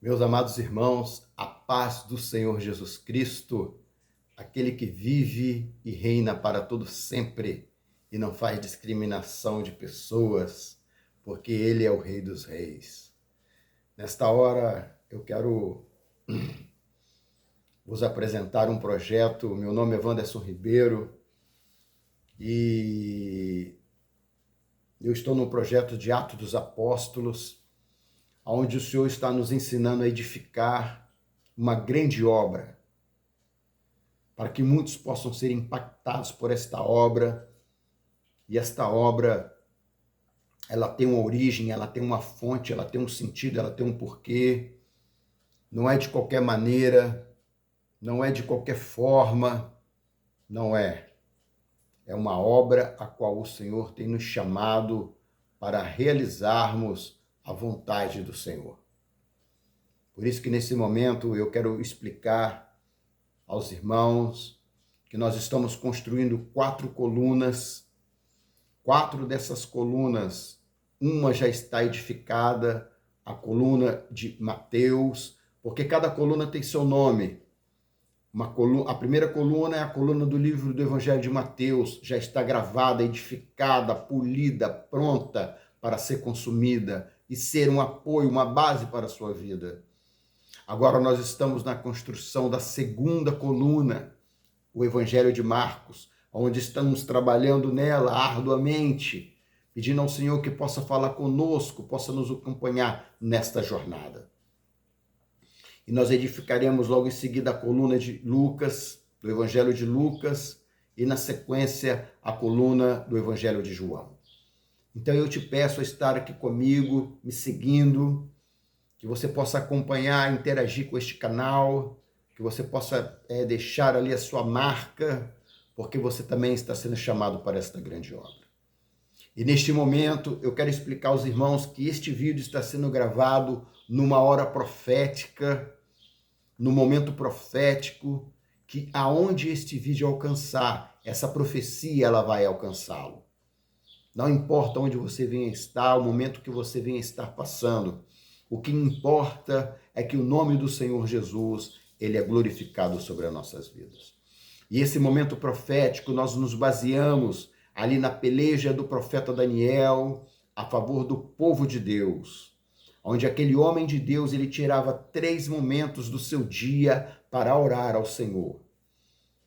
Meus amados irmãos, a paz do Senhor Jesus Cristo, aquele que vive e reina para todo sempre e não faz discriminação de pessoas, porque Ele é o Rei dos Reis. Nesta hora, eu quero vos apresentar um projeto. Meu nome é Wanderson Ribeiro e eu estou no projeto de Atos dos Apóstolos, onde o Senhor está nos ensinando a edificar uma grande obra, para que muitos possam ser impactados por esta obra. E esta obra, ela tem uma origem, ela tem uma fonte, ela tem um sentido, ela tem um porquê. Não é de qualquer maneira, não é de qualquer forma, não é. É uma obra a qual o Senhor tem nos chamado para realizarmos a vontade do Senhor. Por isso que nesse momento eu quero explicar aos irmãos que nós estamos construindo 4 colunas. 4 dessas colunas, uma já está edificada, a coluna de Mateus, porque cada coluna tem seu nome. A primeira coluna é a coluna do livro do Evangelho de Mateus, já está gravada, edificada, polida, pronta para ser consumida e ser um apoio, uma base para a sua vida. Agora nós estamos na construção da segunda coluna, o Evangelho de Marcos, onde estamos trabalhando nela arduamente, pedindo ao Senhor que possa falar conosco, possa nos acompanhar nesta jornada. E nós edificaremos logo em seguida a coluna de Lucas, do Evangelho de Lucas, e na sequência a coluna do Evangelho de João. Então eu te peço a estar aqui comigo, me seguindo, que você possa acompanhar, interagir com este canal, que você possa deixar ali a sua marca, porque você também está sendo chamado para esta grande obra. E neste momento eu quero explicar aos irmãos que este vídeo está sendo gravado numa hora profética, no momento profético, que aonde este vídeo alcançar, essa profecia ela vai alcançá-lo. Não importa onde você venha estar, o momento que você venha estar passando, o que importa é que o nome do Senhor Jesus, ele é glorificado sobre as nossas vidas. E esse momento profético, nós nos baseamos ali na peleja do profeta Daniel a favor do povo de Deus, onde aquele homem de Deus, ele tirava 3 momentos do seu dia para orar ao Senhor,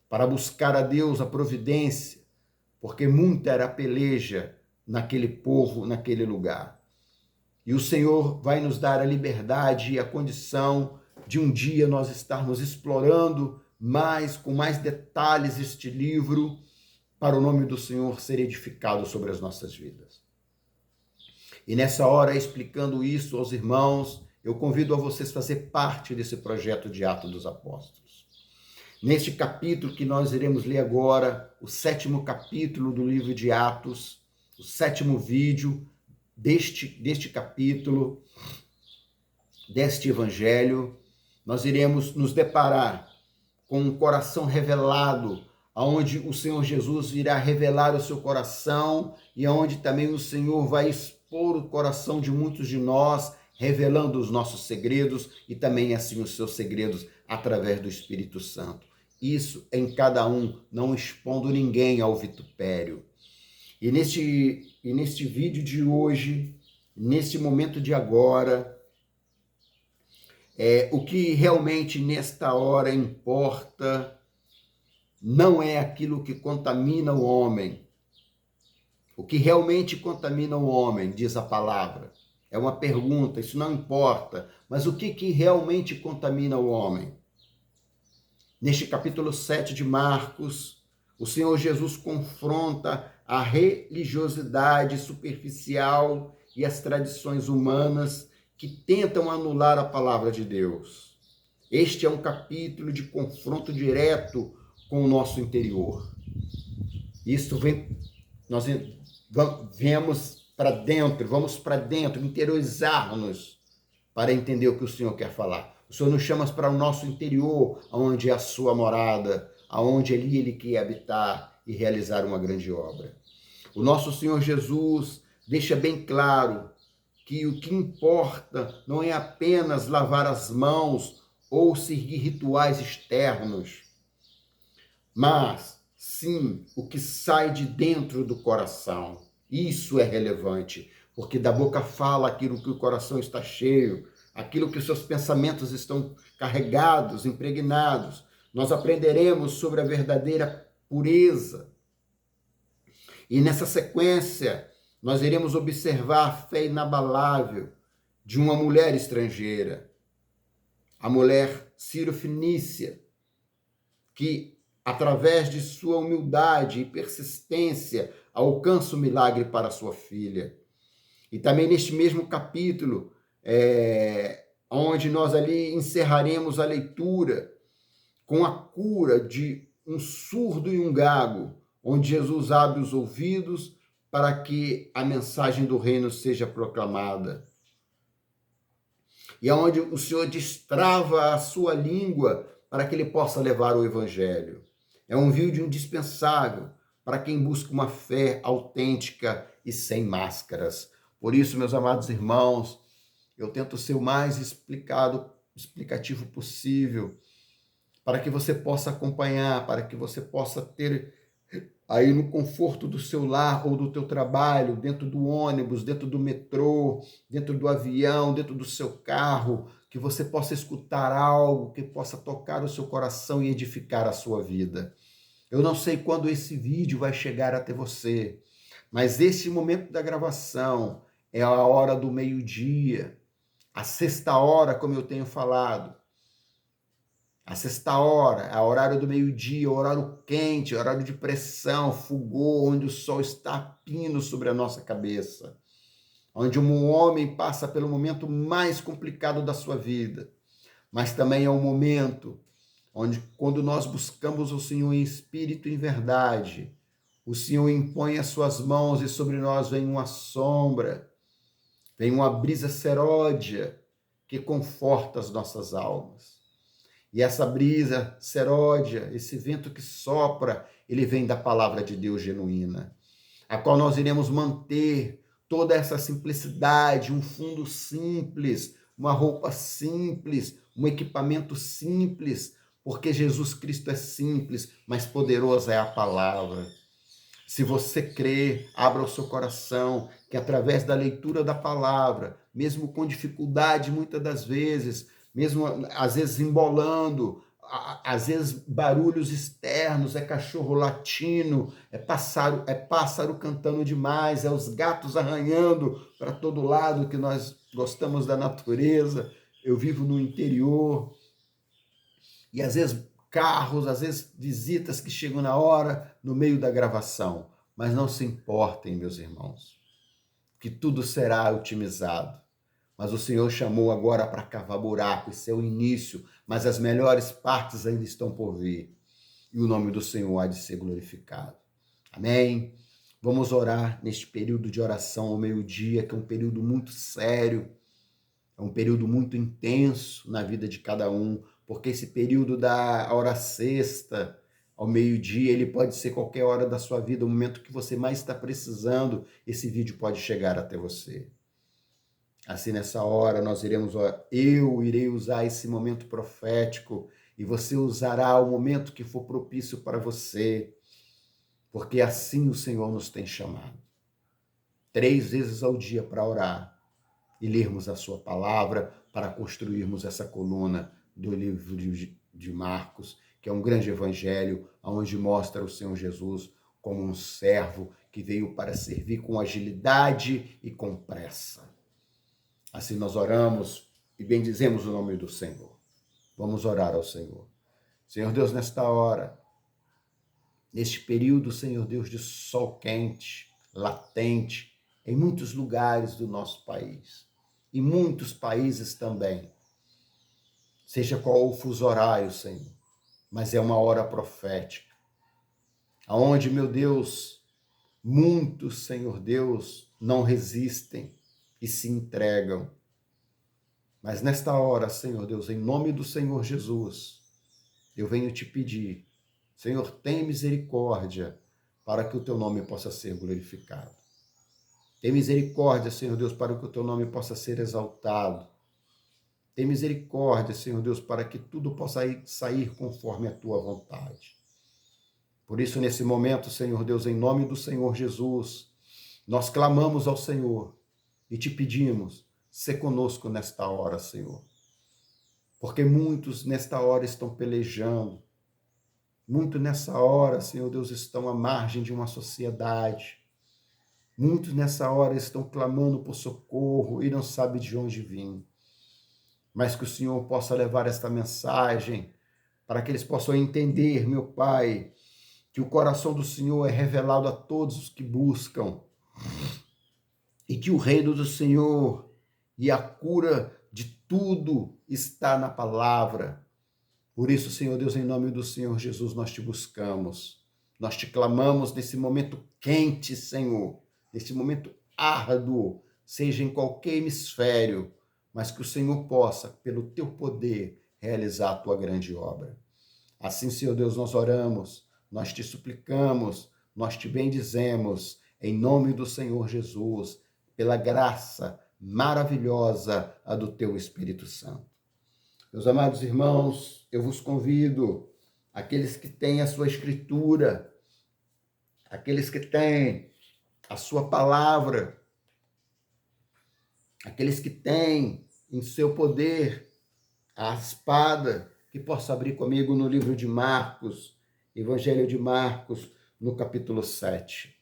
para buscar a Deus a providência, porque muita era a peleja naquele povo, naquele lugar. E o Senhor vai nos dar a liberdade e a condição de um dia nós estarmos explorando com mais detalhes este livro, para o nome do Senhor ser edificado sobre as nossas vidas. E nessa hora, explicando isso aos irmãos, eu convido a vocês a fazer parte desse projeto de Atos dos Apóstolos. Neste capítulo que nós iremos ler agora, o 7º capítulo do livro de Atos, o 7º vídeo deste capítulo, deste evangelho, nós iremos nos deparar com um coração revelado, onde o Senhor Jesus irá revelar o seu coração e onde também o Senhor vai expor o coração de muitos de nós, revelando os nossos segredos e também assim os seus segredos através do Espírito Santo. Isso em cada um, não expondo ninguém ao vitupério. E neste vídeo de hoje, neste momento de agora, o que realmente nesta hora importa não é aquilo que contamina o homem. O que realmente contamina o homem, diz a palavra. É uma pergunta, isso não importa. Mas o que realmente contamina o homem? Neste capítulo 7 de Marcos, o Senhor Jesus confronta a religiosidade superficial e as tradições humanas que tentam anular a palavra de Deus. Este é um capítulo de confronto direto com o nosso interior. Nós vamos para dentro, interiorizar-nos para entender o que o Senhor quer falar. O Senhor nos chama para o nosso interior, onde é a sua morada, aonde ali ele quer habitar e realizar uma grande obra. O nosso Senhor Jesus deixa bem claro que o que importa não é apenas lavar as mãos ou seguir rituais externos, mas sim o que sai de dentro do coração. Isso é relevante, porque da boca fala aquilo que o coração está cheio, aquilo que os seus pensamentos estão carregados, impregnados. Nós aprenderemos sobre a verdadeira pureza. E nessa sequência, nós iremos observar a fé inabalável de uma mulher estrangeira, a mulher Ciro-Fenícia, que, através de sua humildade e persistência, alcança o milagre para sua filha. E também neste mesmo capítulo, onde nós ali encerraremos a leitura com a cura de um surdo e um gago, onde Jesus abre os ouvidos para que a mensagem do reino seja proclamada. E aonde o Senhor destrava a sua língua para que ele possa levar o evangelho. É um vídeo indispensável para quem busca uma fé autêntica e sem máscaras. Por isso, meus amados irmãos, eu tento ser o mais explicativo possível, para que você possa acompanhar, para que você possa ter aí no conforto do seu lar ou do teu trabalho, dentro do ônibus, dentro do metrô, dentro do avião, dentro do seu carro, que você possa escutar algo que possa tocar o seu coração e edificar a sua vida. Eu não sei quando esse vídeo vai chegar até você, mas esse momento da gravação é a hora do meio-dia, a sexta hora, como eu tenho falado. A sexta hora é o horário do meio-dia, horário quente, horário de pressão, fulgor, onde o sol está a pino sobre a nossa cabeça. Onde um homem passa pelo momento mais complicado da sua vida. Mas também é um momento onde, quando nós buscamos o Senhor em espírito e em verdade, o Senhor impõe as suas mãos e sobre nós vem uma sombra, vem uma brisa seródia que conforta as nossas almas. E essa brisa seródia, esse vento que sopra, ele vem da palavra de Deus genuína, a qual nós iremos manter toda essa simplicidade, um fundo simples, uma roupa simples, um equipamento simples, porque Jesus Cristo é simples, mas poderosa é a palavra. Se você crê, abra o seu coração, que através da leitura da palavra, mesmo com dificuldade muitas das vezes, mesmo às vezes embolando, às vezes barulhos externos, é cachorro latindo, é pássaro cantando demais, é os gatos arranhando para todo lado, que nós gostamos da natureza. Eu vivo no interior, e às vezes carros, às vezes visitas que chegam na hora, no meio da gravação. Mas não se importem, meus irmãos, que tudo será otimizado. Mas o Senhor chamou agora para cavar buraco, esse é o início, mas as melhores partes ainda estão por vir. E o nome do Senhor há de ser glorificado. Amém? Vamos orar neste período de oração ao meio-dia, que é um período muito sério, é um período muito intenso na vida de cada um, porque esse período da hora sexta ao meio-dia, ele pode ser qualquer hora da sua vida, o momento que você mais está precisando, esse vídeo pode chegar até você. Assim, nessa hora, eu irei usar esse momento profético e você usará o momento que for propício para você, porque assim o Senhor nos tem chamado. 3 vezes ao dia para orar e lermos a sua palavra para construirmos essa coluna do livro de Marcos, que é um grande evangelho, onde mostra o Senhor Jesus como um servo que veio para servir com agilidade e com pressa. Assim nós oramos e bendizemos o nome do Senhor. Vamos orar ao Senhor. Senhor Deus, nesta hora, neste período, Senhor Deus, de sol quente, latente, em muitos lugares do nosso país, e muitos países também, seja qual o fuso horário, Senhor, mas é uma hora profética, aonde, meu Deus, muitos, Senhor Deus, não resistem e se entregam. Mas nesta hora, Senhor Deus, em nome do Senhor Jesus, eu venho te pedir, Senhor, tem misericórdia para que o teu nome possa ser glorificado. Tem misericórdia, Senhor Deus, para que o teu nome possa ser exaltado. Tem misericórdia, Senhor Deus, para que tudo possa sair conforme a tua vontade. Por isso, nesse momento, Senhor Deus, em nome do Senhor Jesus, nós clamamos ao Senhor e te pedimos, sê conosco nesta hora, Senhor. Porque muitos nesta hora estão pelejando, muitos nessa hora, Senhor Deus, estão à margem de uma sociedade. Muitos nessa hora estão clamando por socorro e não sabem de onde vir. Mas que o Senhor possa levar esta mensagem para que eles possam entender, meu Pai, que o coração do Senhor é revelado a todos os que buscam e que o reino do Senhor e a cura de tudo está na palavra. Por isso, Senhor Deus, em nome do Senhor Jesus, nós te buscamos. Nós te clamamos nesse momento quente, Senhor, nesse momento árduo, seja em qualquer hemisfério, mas que o Senhor possa, pelo teu poder, realizar a tua grande obra. Assim, Senhor Deus, nós oramos, nós te suplicamos, nós te bendizemos, em nome do Senhor Jesus, pela graça maravilhosa a do teu Espírito Santo. Meus amados irmãos, eu vos convido, aqueles que têm a sua escritura, aqueles que têm a sua palavra, aqueles que têm em seu poder a espada, que possa abrir comigo no livro de Marcos, Evangelho de Marcos, no capítulo 7.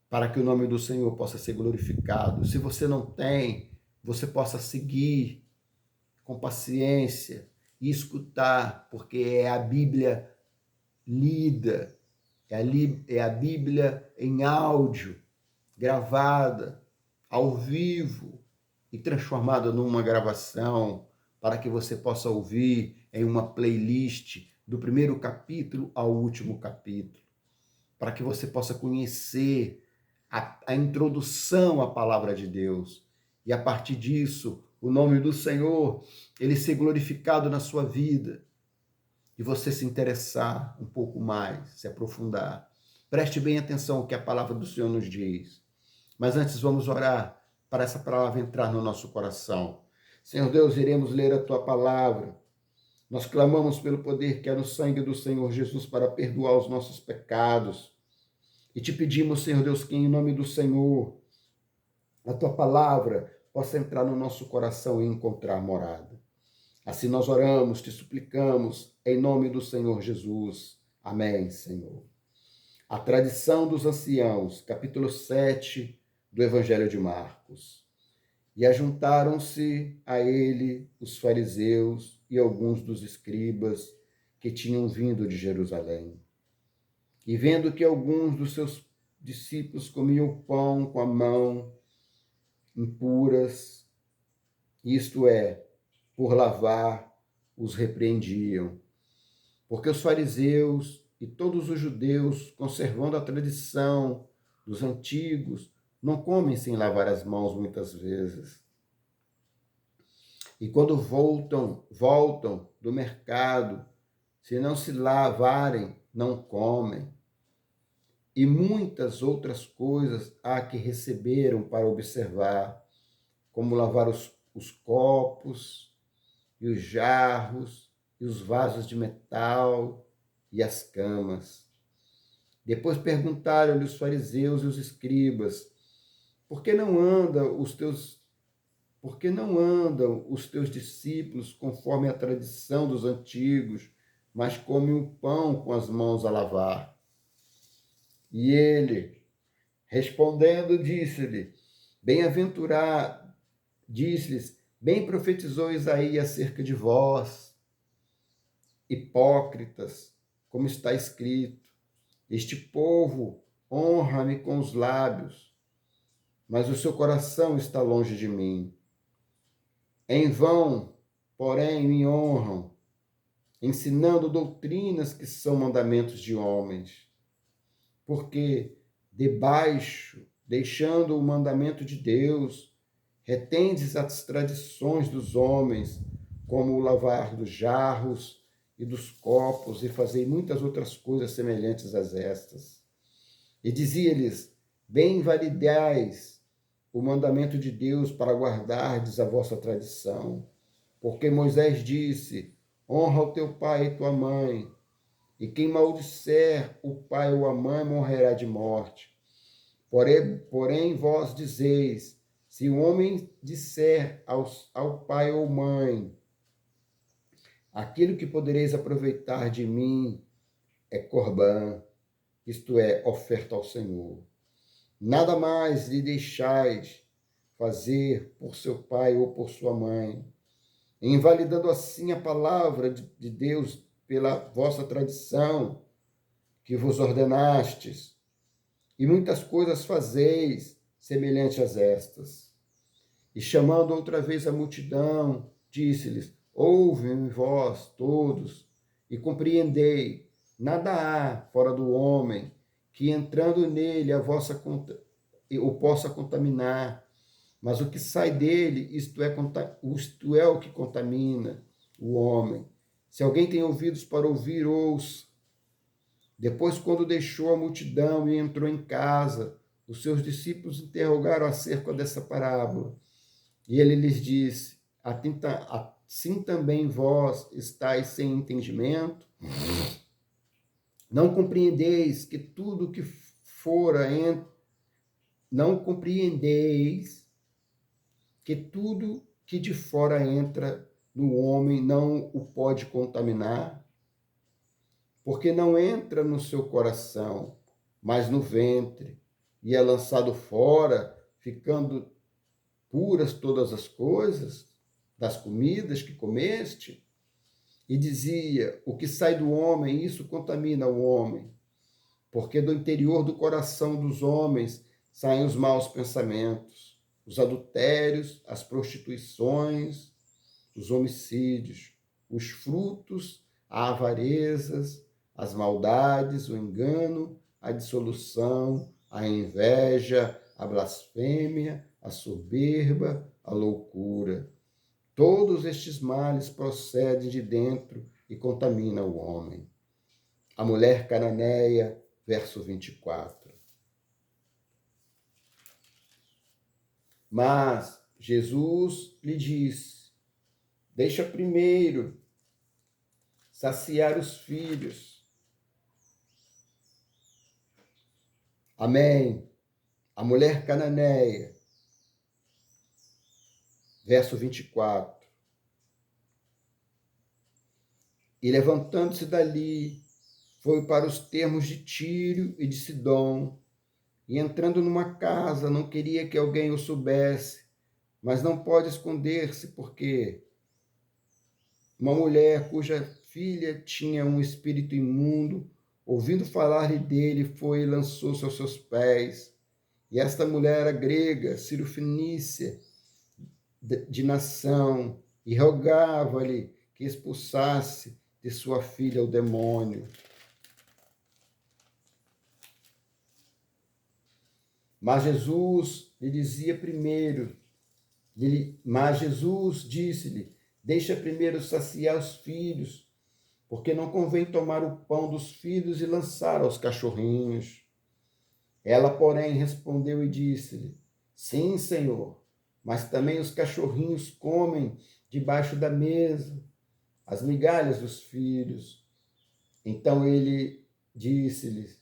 Para que o nome do Senhor possa ser glorificado. Se você não tem, você possa seguir com paciência e escutar, porque é a Bíblia lida, é a Bíblia em áudio, gravada, ao vivo e transformada numa gravação, para que você possa ouvir em uma playlist do primeiro capítulo ao último capítulo, para que você possa conhecer a introdução à palavra de Deus e, a partir disso, o nome do Senhor, ele ser glorificado na sua vida e você se interessar um pouco mais, se aprofundar. Preste bem atenção ao que a palavra do Senhor nos diz. Mas antes vamos orar para essa palavra entrar no nosso coração. Senhor Deus, iremos ler a tua palavra. Nós clamamos pelo poder que há no sangue do Senhor Jesus para perdoar os nossos pecados. E te pedimos, Senhor Deus, que em nome do Senhor, a tua palavra possa entrar no nosso coração e encontrar morada. Assim nós oramos, te suplicamos, em nome do Senhor Jesus. Amém, Senhor. A tradição dos anciãos, capítulo 7 do Evangelho de Marcos. E ajuntaram-se a ele os fariseus e alguns dos escribas que tinham vindo de Jerusalém. E vendo que alguns dos seus discípulos comiam pão com a mão impuras, isto é, por lavar, os repreendiam. Porque os fariseus e todos os judeus, conservando a tradição dos antigos, não comem sem lavar as mãos muitas vezes. E quando voltam do mercado, se não se lavarem, não comem. E muitas outras coisas há que receberam para observar, como lavar os copos e os jarros e os vasos de metal e as camas. Depois perguntaram-lhe os fariseus e os escribas: Por que não andam os teus discípulos conforme a tradição dos antigos, mas comem o pão com as mãos a lavar? E ele, respondendo, disse-lhes, bem profetizou Isaías acerca de vós, hipócritas, como está escrito: Este povo honra-me com os lábios, mas o seu coração está longe de mim. Em vão, porém, me honram, ensinando doutrinas que são mandamentos de homens. Porque, deixando o mandamento de Deus, retendes as tradições dos homens, como o lavar dos jarros e dos copos, e fazei muitas outras coisas semelhantes a estas. E dizia-lhes: bem validais o mandamento de Deus para guardardes a vossa tradição. Porque Moisés disse: honra o teu pai e tua mãe, e quem maldisser o pai ou a mãe morrerá de morte. Porém vós dizeis: se o homem disser ao pai ou mãe, aquilo que podereis aproveitar de mim é corbã, isto é, oferta ao Senhor. Nada mais lhe deixais fazer por seu pai ou por sua mãe, invalidando assim a palavra de Deus pela vossa tradição que vos ordenastes, e muitas coisas fazeis semelhantes a estas. E chamando outra vez a multidão, disse-lhes: ouvem vós todos e compreendei, nada há fora do homem que entrando nele o possa contaminar, mas o que sai dele, isto é o que contamina o homem. Se alguém tem ouvidos para ouvir, ouça. Depois, quando deixou a multidão e entrou em casa, os seus discípulos interrogaram acerca dessa parábola. E ele lhes disse: assim também vós estáis sem entendimento? Não compreendeis que tudo que fora não compreendeis que tudo que de fora entra no homem não o pode contaminar? Porque não entra no seu coração, mas no ventre, e é lançado fora, ficando puras todas as coisas, das comidas que comeste. E dizia: o que sai do homem, isso contamina o homem, porque do interior do coração dos homens saem os maus pensamentos, os adultérios, as prostituições, os homicídios, os frutos, a avarezas, as maldades, o engano, a dissolução, a inveja, a blasfêmia, a soberba, a loucura. Todos estes males procedem de dentro e contaminam o homem. A mulher cananeia, verso 24. Mas Jesus lhe disse: deixa primeiro saciar os filhos. Amém. A mulher cananeia, verso 24. E levantando-se dali, foi para os termos de Tiro e de Sidom, e entrando numa casa, não queria que alguém o soubesse, mas não pode esconder-se, porque uma mulher cuja filha tinha um espírito imundo, ouvindo falar dele, foi e lançou-se aos seus pés. E esta mulher era grega, cirofenícia de nação, e rogava-lhe que expulsasse de sua filha o demônio. Mas Jesus lhe dizia primeiro, mas Jesus disse-lhe: deixa primeiro saciar os filhos, porque não convém tomar o pão dos filhos e lançar aos cachorrinhos. Ela, porém, respondeu e disse-lhe: sim, Senhor, mas também os cachorrinhos comem debaixo da mesa as migalhas dos filhos. Então ele disse-lhes: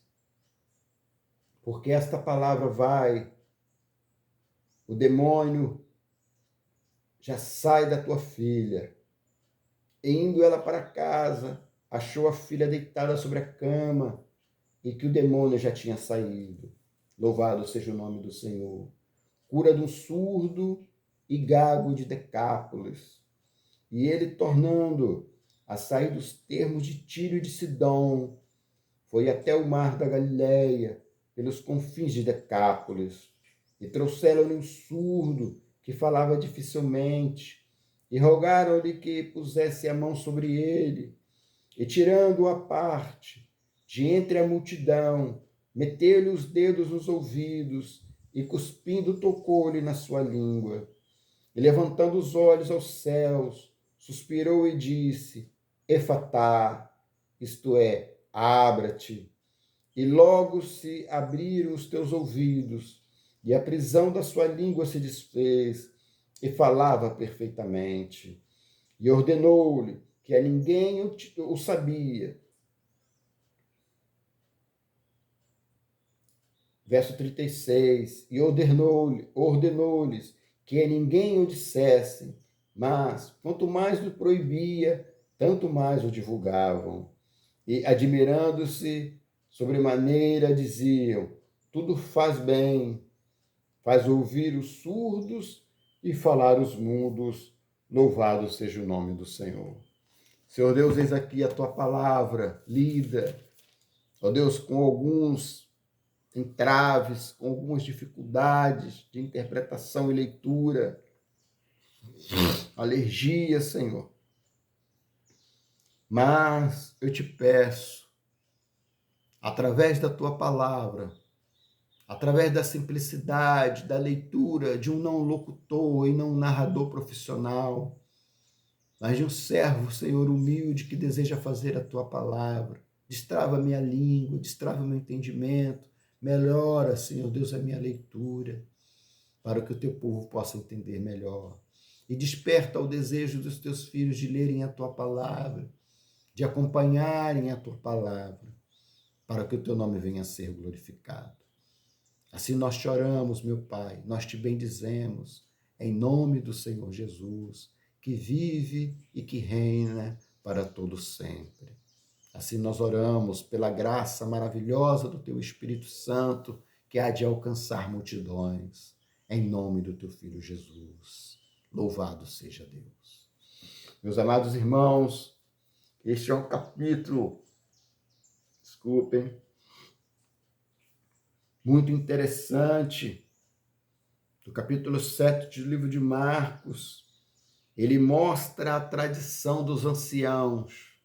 porque esta palavra vai, o demônio já sai da tua filha. E indo ela para casa, achou a filha deitada sobre a cama e que o demônio já tinha saído. Louvado seja o nome do Senhor. Cura de um surdo e gago de Decápolis. E ele, tornando a sair dos termos de Tiro e de Sidom, foi até o mar da Galileia, pelos confins de Decápolis, e trouxeram-lhe um surdo que falava dificilmente, e rogaram-lhe que pusesse a mão sobre ele, e tirando-o à parte, de entre a multidão, meteu-lhe os dedos nos ouvidos, e cuspindo tocou-lhe na sua língua. E levantando os olhos aos céus, suspirou e disse: Efatá, isto é, abra-te. E logo se abriram os teus ouvidos, e a prisão da sua língua se desfez, e falava perfeitamente. E ordenou-lhe que a ninguém o sabia. Verso 36, e ordenou-lhes que a ninguém o dissessem, mas quanto mais o proibia, tanto mais o divulgavam. E admirando-se sobremaneira, diziam: tudo faz bem, faz ouvir os surdos e falar os mudos, louvado seja o nome do Senhor. Senhor Deus, eis aqui a tua palavra lida, ó Deus, com alguns entraves, com algumas dificuldades de interpretação e leitura, alergia, Senhor. Mas eu te peço, através da tua palavra, através da simplicidade, da leitura de um não locutor e não narrador profissional, mas de um servo, Senhor, humilde que deseja fazer a tua palavra. Destrava minha língua, destrava meu entendimento, melhora, Senhor Deus, a minha leitura, para que o teu povo possa entender melhor. E desperta o desejo dos teus filhos de lerem a tua palavra, de acompanharem a tua palavra, para que o teu nome venha a ser glorificado. Assim nós te oramos, meu Pai, nós te bendizemos, em nome do Senhor Jesus, que vive e que reina para todo sempre. Assim nós oramos pela graça maravilhosa do teu Espírito Santo, que há de alcançar multidões, em nome do teu Filho Jesus. Louvado seja Deus. Meus amados irmãos, este é um capítulo, desculpem, muito interessante, do capítulo 7 do livro de Marcos. Ele mostra a tradição dos anciãos.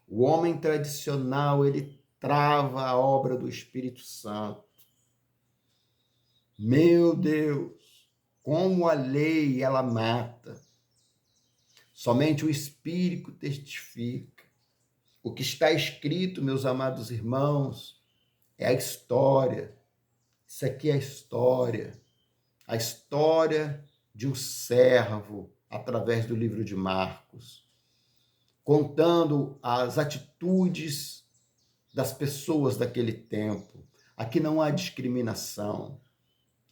O homem tradicional, ele trava a obra do Espírito Santo. Meu Deus, como a lei ela mata. Somente o Espírito testifica. O que está escrito, meus amados irmãos, é a história. Isso aqui é a história de um servo através do livro de Marcos, contando as atitudes das pessoas daquele tempo. Aqui não há discriminação,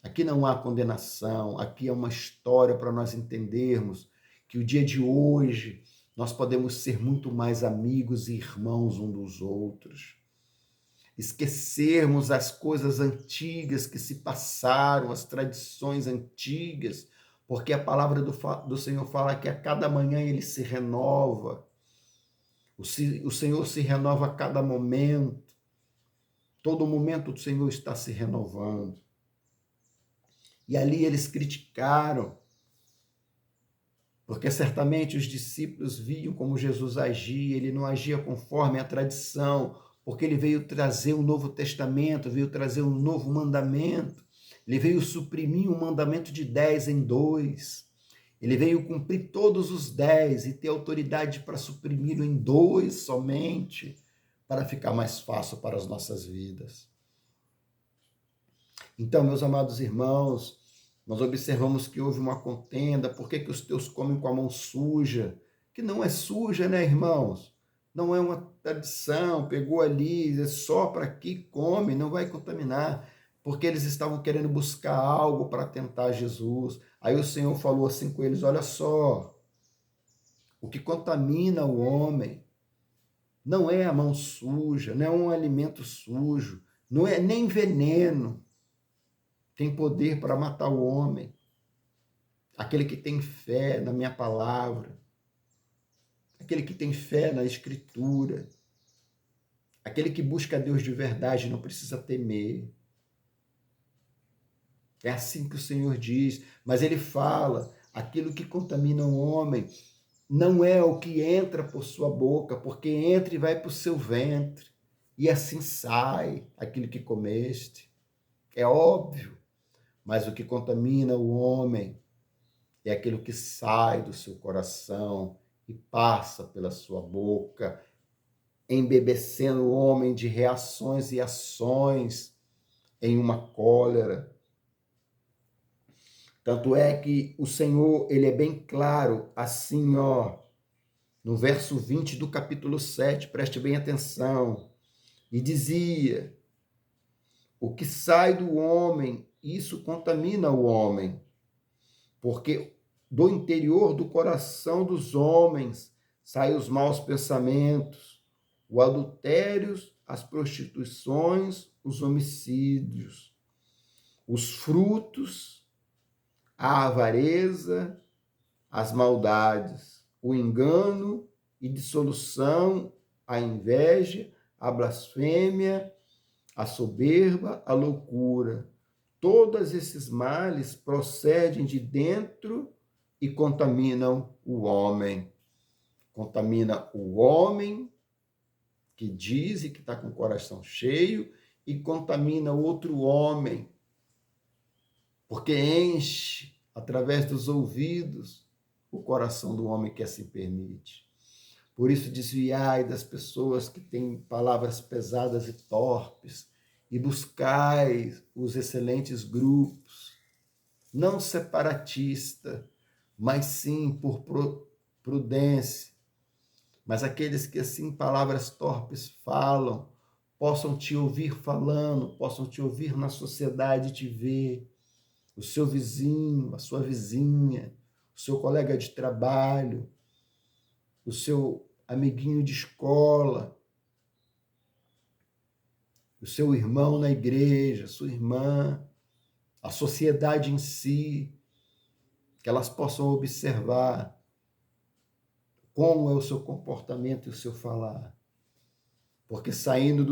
aqui não há condenação, aqui é uma história para nós entendermos que o dia de hoje nós podemos ser muito mais amigos e irmãos uns dos outros. Esquecermos as coisas antigas que se passaram, as tradições antigas, porque a palavra do Senhor fala que a cada manhã ele se renova. O Senhor se renova a cada momento. Todo momento o Senhor está se renovando. E ali eles criticaram, porque certamente os discípulos viam como Jesus agia, ele não agia conforme a tradição, porque ele veio trazer um novo testamento, veio trazer um novo mandamento, ele veio suprimir um mandamento de 10 em 2, ele veio cumprir todos os 10 e ter autoridade para suprimi-lo em 2 somente, para ficar mais fácil para as nossas vidas. Então, meus amados irmãos, nós observamos que houve uma contenda. Por que os teus comem com a mão suja? Que não é suja, né, irmãos? Não é uma tradição, pegou ali, é só para aqui, come, não vai contaminar. Porque eles estavam querendo buscar algo para tentar Jesus. Aí o Senhor falou assim com eles: olha só, o que contamina o homem não é a mão suja, não é um alimento sujo, não é nem veneno. Tem poder para matar o homem. Aquele que tem fé na minha palavra, aquele que tem fé na Escritura, aquele que busca Deus de verdade não precisa temer. É assim que o Senhor diz, mas ele fala, aquilo que contamina o homem não é o que entra por sua boca, porque entra e vai para o seu ventre, e assim sai aquilo que comeste. É óbvio, mas o que contamina o homem é aquilo que sai do seu coração e passa pela sua boca, embebecendo o homem de reações e ações em uma cólera. Tanto é que o Senhor, ele é bem claro, assim, no verso 20 do capítulo 7, preste bem atenção, e dizia: o que sai do homem, isso contamina o homem, porque do interior do coração dos homens saem os maus pensamentos, o adultério, as prostituições, os homicídios, os frutos, a avareza, as maldades, o engano e dissolução, a inveja, a blasfêmia, a soberba, a loucura. Todos esses males procedem de dentro e contaminam o homem. Contamina o homem que diz e que está com o coração cheio e contamina outro homem, porque enche através dos ouvidos o coração do homem que assim permite. Por isso desviai das pessoas que têm palavras pesadas e torpes e buscai os excelentes grupos, não separatista, mas sim por prudência. Mas aqueles que assim palavras torpes falam, possam te ouvir falando, possam te ouvir na sociedade te ver, o seu vizinho, a sua vizinha, o seu colega de trabalho, o seu amiguinho de escola, o seu irmão na igreja, sua irmã, a sociedade em si, que elas possam observar como é o seu comportamento e o seu falar. Porque saindo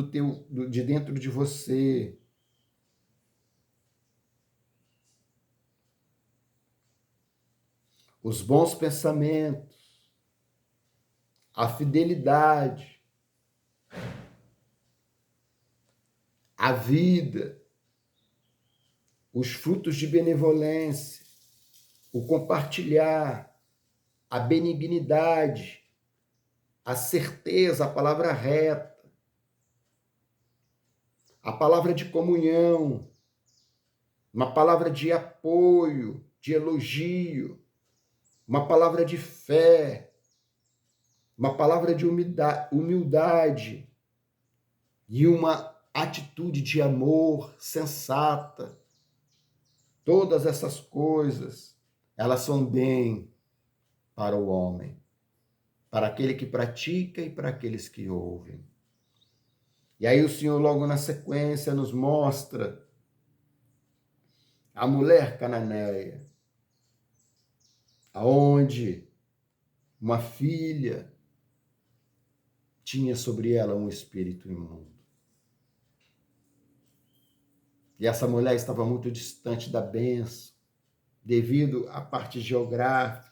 de dentro de você, os bons pensamentos, a fidelidade, a vida, os frutos de benevolência, o compartilhar, a benignidade, a certeza, a palavra reta, a palavra de comunhão, uma palavra de apoio, de elogio, uma palavra de fé, uma palavra de humildade e uma atitude de amor sensata. Todas essas coisas, elas são bem para o homem, para aquele que pratica e para aqueles que ouvem. E aí o Senhor, logo na sequência, nos mostra a mulher cananeia, aonde uma filha tinha sobre ela um espírito imundo. E essa mulher estava muito distante da bênção, devido à parte geográfica,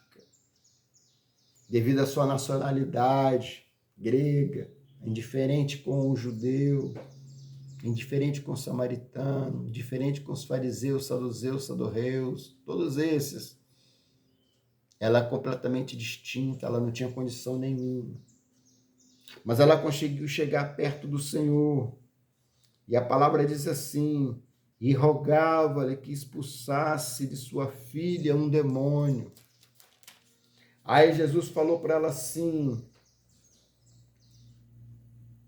devido à sua nacionalidade grega, indiferente com o judeu, indiferente com o samaritano, indiferente com os fariseus, saduceus, sadorreus, todos esses. Ela é completamente distinta, ela não tinha condição nenhuma. Mas ela conseguiu chegar perto do Senhor. E a palavra diz assim: e rogava-lhe que expulsasse de sua filha um demônio. Aí Jesus falou para ela assim: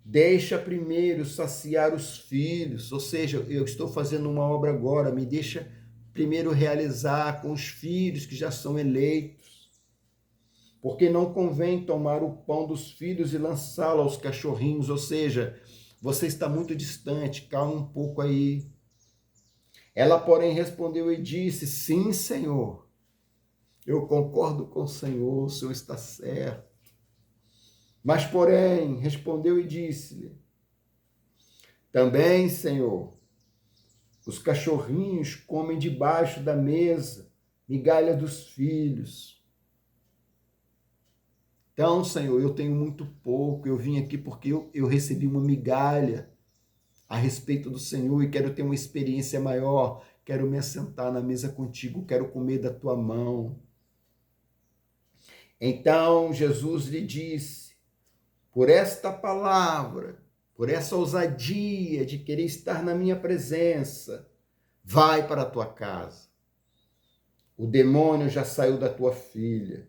deixa primeiro saciar os filhos, ou seja, eu estou fazendo uma obra agora, me deixa primeiro realizar com os filhos que já são eleitos, porque não convém tomar o pão dos filhos e lançá-lo aos cachorrinhos, ou seja, você está muito distante, calma um pouco aí. Ela, porém, respondeu e disse: sim, Senhor, eu concordo com o Senhor está certo. Mas, porém, respondeu e disse-lhe: também, Senhor, os cachorrinhos comem debaixo da mesa migalha dos filhos. Então, Senhor, eu tenho muito pouco, eu vim aqui porque eu recebi uma migalha a respeito do Senhor e quero ter uma experiência maior, quero me assentar na mesa contigo, quero comer da tua mão. Então, Jesus lhe disse: por esta palavra, por essa ousadia de querer estar na minha presença. Vai para a tua casa. O demônio já saiu da tua filha.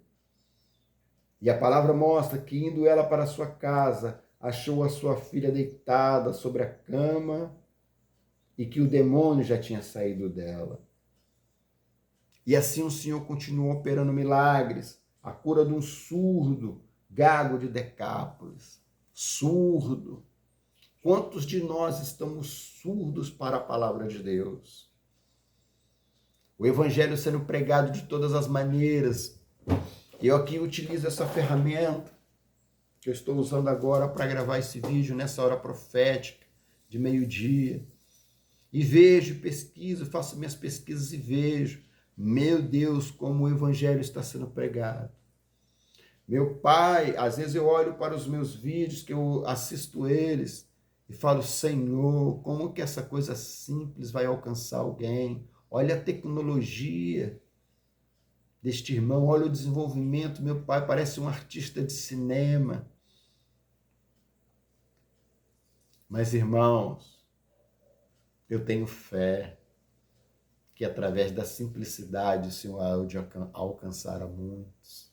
E a palavra mostra que, indo ela para a sua casa, achou a sua filha deitada sobre a cama e que o demônio já tinha saído dela. E assim o Senhor continuou operando milagres, a cura de um surdo, gago de Decápolis. Surdo. Quantos de nós estamos surdos para a palavra de Deus? O evangelho sendo pregado de todas as maneiras. Eu aqui utilizo essa ferramenta que eu estou usando agora para gravar esse vídeo nessa hora profética de meio-dia. E vejo, pesquiso, faço minhas pesquisas e vejo, meu Deus, como o evangelho está sendo pregado. Meu Pai, às vezes eu olho para os meus vídeos, que eu assisto eles, e falo, Senhor, como que essa coisa simples vai alcançar alguém? Olha a tecnologia deste irmão, olha o desenvolvimento, meu pai parece um artista de cinema. Mas, irmãos, eu tenho fé que através da simplicidade o Senhor há de alcançar a muitos.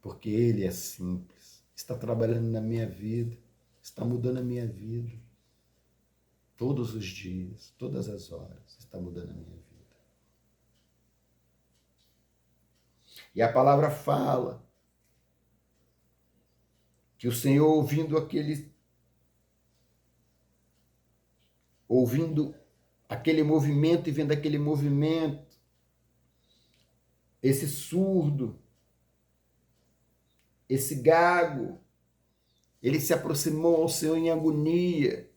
Porque Ele é simples, está trabalhando na minha vida, está mudando a minha vida. Todos os dias, todas as horas, está mudando a minha vida. E a palavra fala que o Senhor, ouvindo aquele movimento e vendo aquele movimento, esse surdo, esse gago, ele se aproximou ao Senhor em agonia.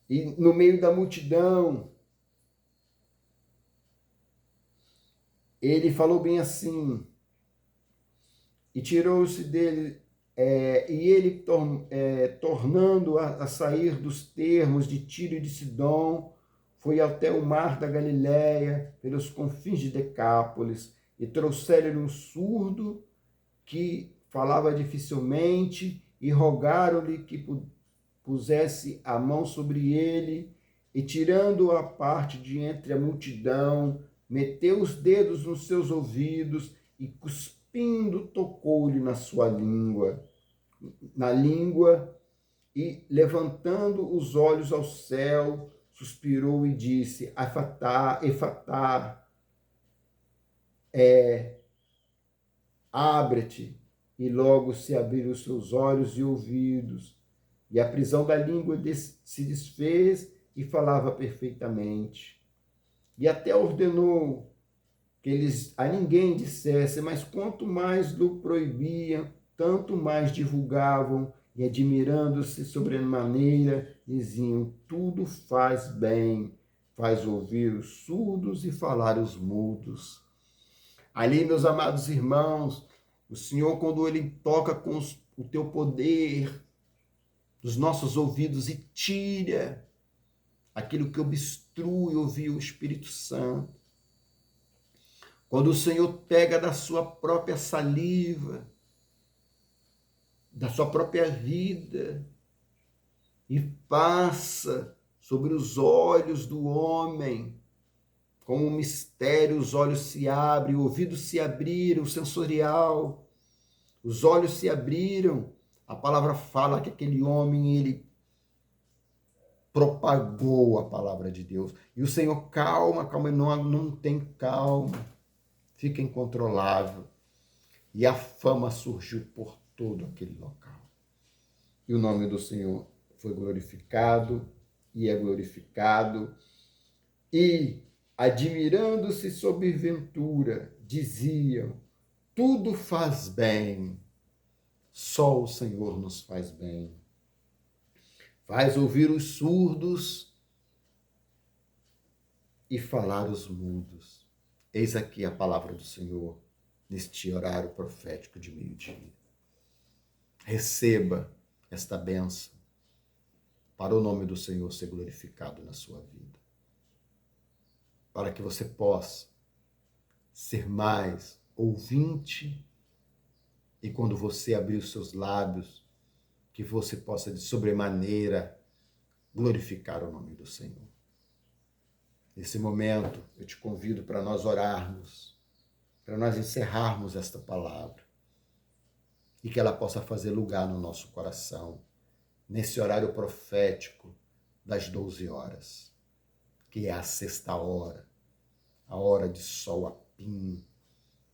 E no meio da multidão, ele falou bem assim, e tirou-se dele, e ele, tornando a sair dos termos de Tiro e de Sidom, foi até o mar da Galileia, pelos confins de Decápolis, e trouxeram-lhe um surdo que falava dificilmente, e rogaram-lhe que pusesse a mão sobre ele, e tirando-o à parte de entre a multidão, meteu os dedos nos seus ouvidos e, cuspindo, tocou-lhe na sua língua, e, levantando os olhos ao céu, suspirou e disse, Efatá, Efatá, abre-te. E logo se abriram os seus olhos e ouvidos, e a prisão da língua se desfez e falava perfeitamente. E até ordenou que eles a ninguém dissessem, mas quanto mais lhe proibiam, tanto mais divulgavam, e admirando-se sobremaneira, diziam, tudo faz bem, faz ouvir os surdos e falar os mudos. Ali, meus amados irmãos, o Senhor, quando Ele toca com o teu poder dos nossos ouvidos e tira aquilo que obstrui ouvir o Espírito Santo, quando o Senhor pega da sua própria saliva, da sua própria vida, e passa sobre os olhos do homem, como um mistério, os olhos se abrem, o ouvido se abriram, o sensorial, os olhos se abriram. A palavra fala que aquele homem, ele propagou a palavra de Deus. E o Senhor, calma, não tem calma, fica incontrolável. E a fama surgiu por todo aquele local. E o nome do Senhor foi glorificado e é glorificado. E, admirando-se sob ventura, diziam, tudo faz bem, só o Senhor nos faz bem. Faz ouvir os surdos e falar os mudos. Eis aqui a palavra do Senhor neste horário profético de meio-dia. Receba esta bênção para o nome do Senhor ser glorificado na sua vida. Para que você possa ser mais ouvinte E quando você abrir os seus lábios, que você possa de sobremaneira glorificar o nome do Senhor. Nesse momento, eu te convido para nós orarmos, para nós encerrarmos esta palavra e que ela possa fazer lugar no nosso coração, nesse horário profético das 12 horas, que é a sexta hora, a hora de sol a pino,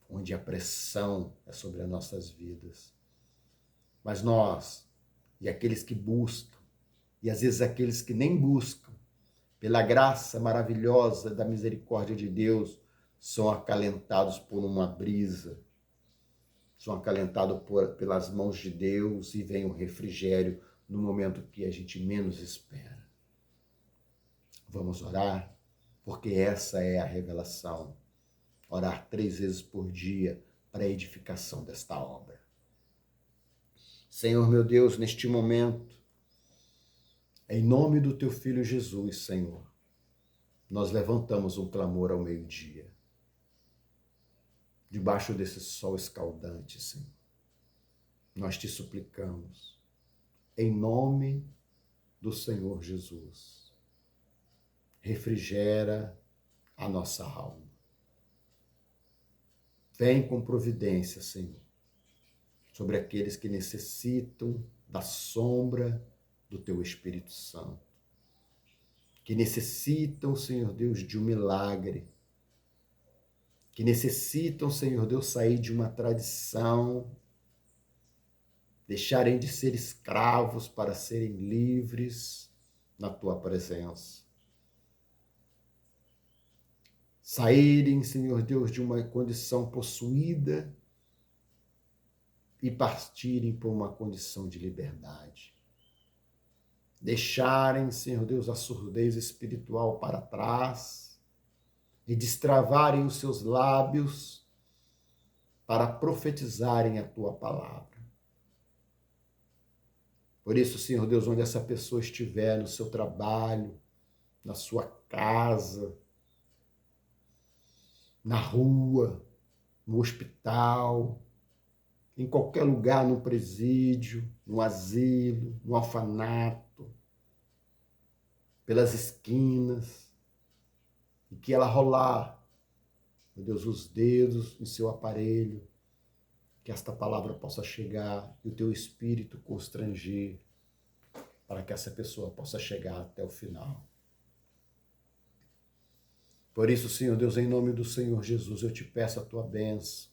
onde a pressão é sobre as nossas vidas. Mas nós, e aqueles que buscam, e às vezes aqueles que nem buscam, pela graça maravilhosa da misericórdia de Deus, são acalentados por uma brisa, são acalentados pelas mãos de Deus e vem o refrigério no momento que a gente menos espera. Vamos orar, porque essa é a revelação. Orar 3 vezes por dia para a edificação desta obra. Senhor meu Deus, neste momento, em nome do teu Filho Jesus, Senhor, nós levantamos um clamor ao meio-dia, debaixo desse sol escaldante, Senhor. Nós te suplicamos, em nome do Senhor Jesus, refrigera a nossa alma. Vem com providência, Senhor, sobre aqueles que necessitam da sombra do teu Espírito Santo, que necessitam, Senhor Deus, de um milagre, que necessitam, Senhor Deus, sair de uma tradição, deixarem de ser escravos para serem livres na tua presença. Saírem, Senhor Deus, de uma condição possuída e partirem por uma condição de liberdade. Deixarem, Senhor Deus, a surdez espiritual para trás e destravarem os seus lábios para profetizarem a tua palavra. Por isso, Senhor Deus, onde essa pessoa estiver, no seu trabalho, na sua casa, na rua, no hospital, em qualquer lugar, no presídio, no asilo, no orfanato, pelas esquinas, e que ela rolar, meu Deus, os dedos em seu aparelho, que esta palavra possa chegar e o teu Espírito constranger para que essa pessoa possa chegar até o final. Por isso, Senhor Deus, em nome do Senhor Jesus, eu te peço a tua bênção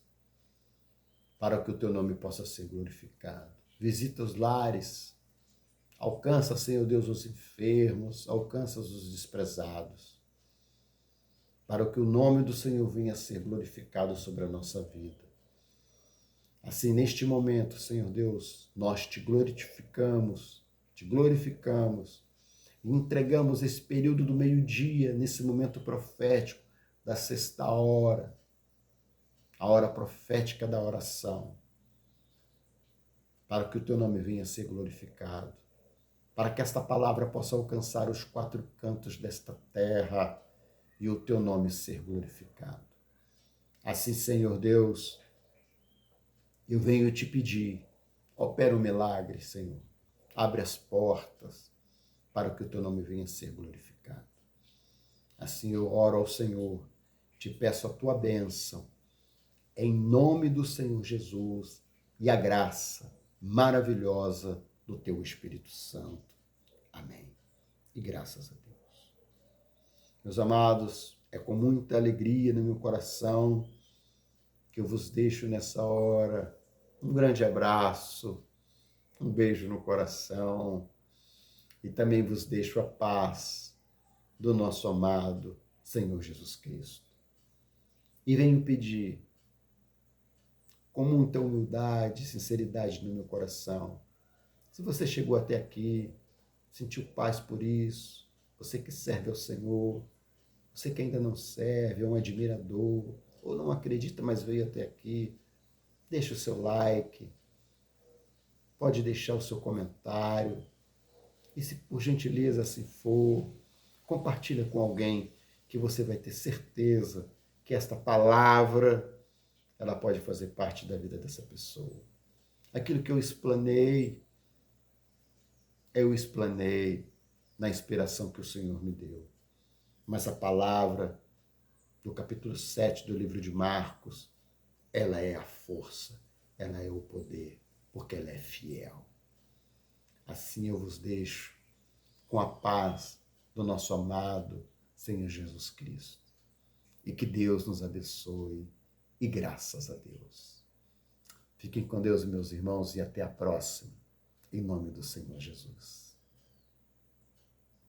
para que o teu nome possa ser glorificado. Visita os lares, alcança, Senhor Deus, os enfermos, alcança os desprezados, para que o nome do Senhor venha a ser glorificado sobre a nossa vida. Assim, neste momento, Senhor Deus, nós te glorificamos e entregamos esse período do meio-dia, nesse momento profético da sexta hora, a hora profética da oração, para que o teu nome venha a ser glorificado, para que esta palavra possa alcançar os 4 cantos desta terra e o teu nome ser glorificado. Assim, Senhor Deus, eu venho te pedir, opera o milagre, Senhor, abre as portas para que o teu nome venha a ser glorificado. Assim eu oro ao Senhor, te peço a tua bênção, em nome do Senhor Jesus, e a graça maravilhosa do teu Espírito Santo. Amém. E graças a Deus. Meus amados, é com muita alegria no meu coração que eu vos deixo nessa hora. Um grande abraço, um beijo no coração e também vos deixo a paz do nosso amado Senhor Jesus Cristo. E venho pedir, com muita humildade e sinceridade no meu coração, se você chegou até aqui, sentiu paz por isso, você que serve ao Senhor, você que ainda não serve, é um admirador, ou não acredita, mas veio até aqui, deixa o seu like, pode deixar o seu comentário, e se por gentileza assim for, compartilha com alguém que você vai ter certeza que esta palavra, ela pode fazer parte da vida dessa pessoa. Aquilo que eu explanei na inspiração que o Senhor me deu. Mas a palavra do capítulo 7 do livro de Marcos, ela é a força, ela é o poder, porque ela é fiel. Assim eu vos deixo com a paz do nosso amado Senhor Jesus Cristo. E que Deus nos abençoe e graças a Deus. Fiquem com Deus, meus irmãos, e até a próxima, em nome do Senhor Jesus.